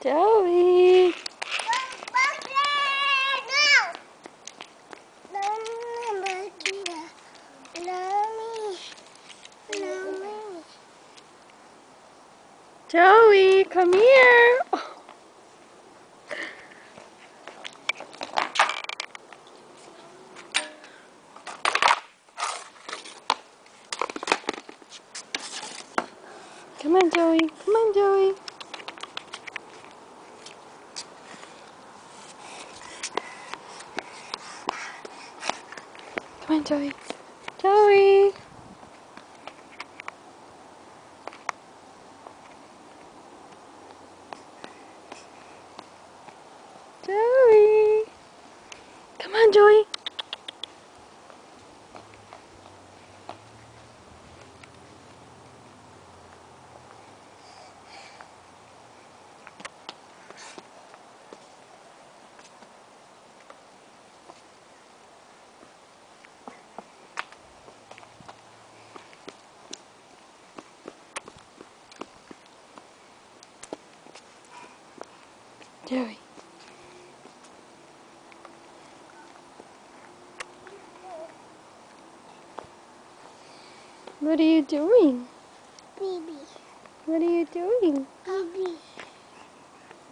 Joey. Joey, come here. Come on, Joey. Come on, Joey. Come on, Joey. Joey. Joey. Come on, Joey. Joey. What are you doing? Baby. What are you doing? Baby.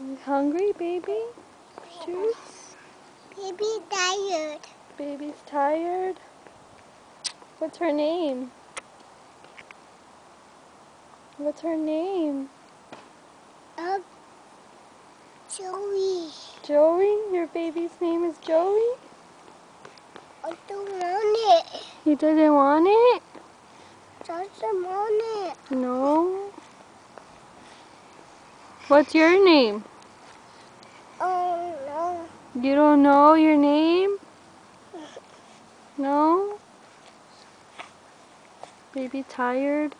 You hungry, baby? Juice? Baby tired. Baby's tired? What's her name? What's her name? Joey. Joey? Your baby's name is Joey? I don't want it. He doesn't want it? Doesn't want it. No. What's your name? Oh no. You don't know your name? No? Baby tired?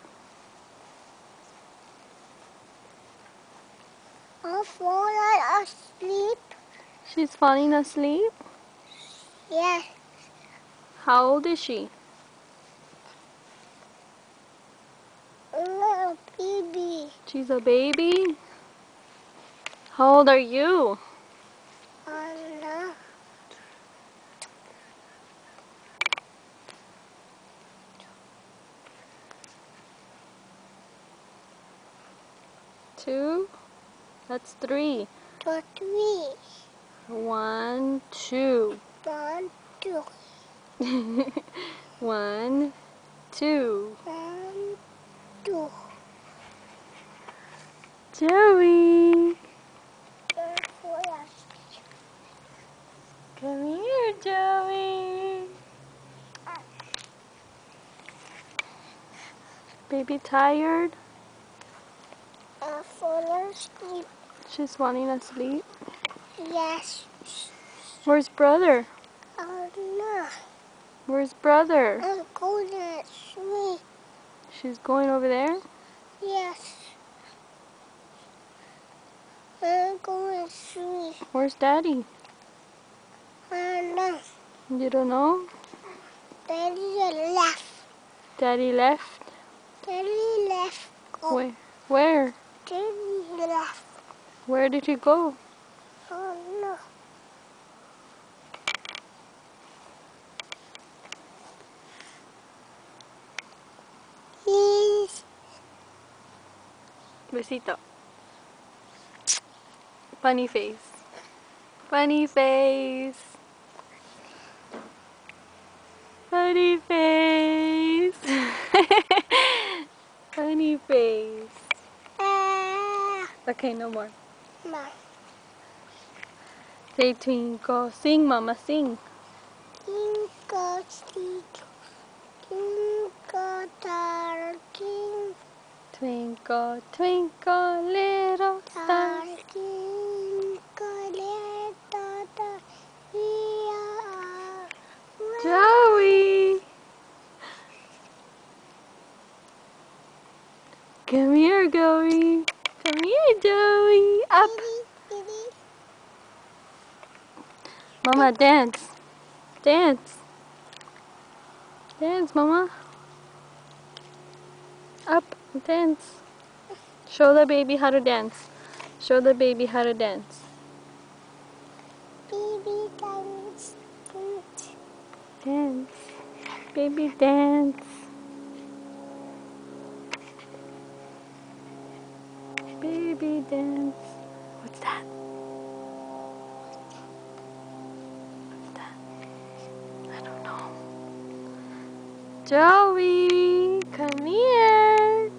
I'll fall asleep. She's falling asleep? Yes. How old is she? Little baby. She's a baby? How old are you? Oh no. 2? That's 3. 3. 1, 2. 1, 2. 1, 2. 1, 2. Joey! Fall asleep. Come here, Joey! Baby tired? I'll fall asleep. She's falling asleep. Yes. Where's brother? Oh no. Where's brother? I'm going to sleep. She's going over there? Yes. I'm going to sleep. Where's daddy? No. You don't know? Daddy left. Daddy left? Daddy left. Go. Where? Daddy left. Where did he go? Oh no. He's Besito. Funny face. Funny face. Funny face. Funny face. Okay, no more. no. Say twinkle. Sing, mama, sing. Twinkle, twinkle, star, Twinkle, twinkle, little star. twinkle, little star, we are Joey! Come here, Joey. Come here, Joey. Up. Mama, dance. Dance. Dance, Mama. Up. Dance. Show the baby how to dance. Show the baby how to dance. Baby dance. Dance. Baby dance. Baby dance. What's that? What's that? I don't know. Joey, come here.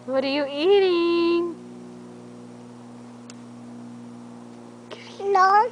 What are you eating? No.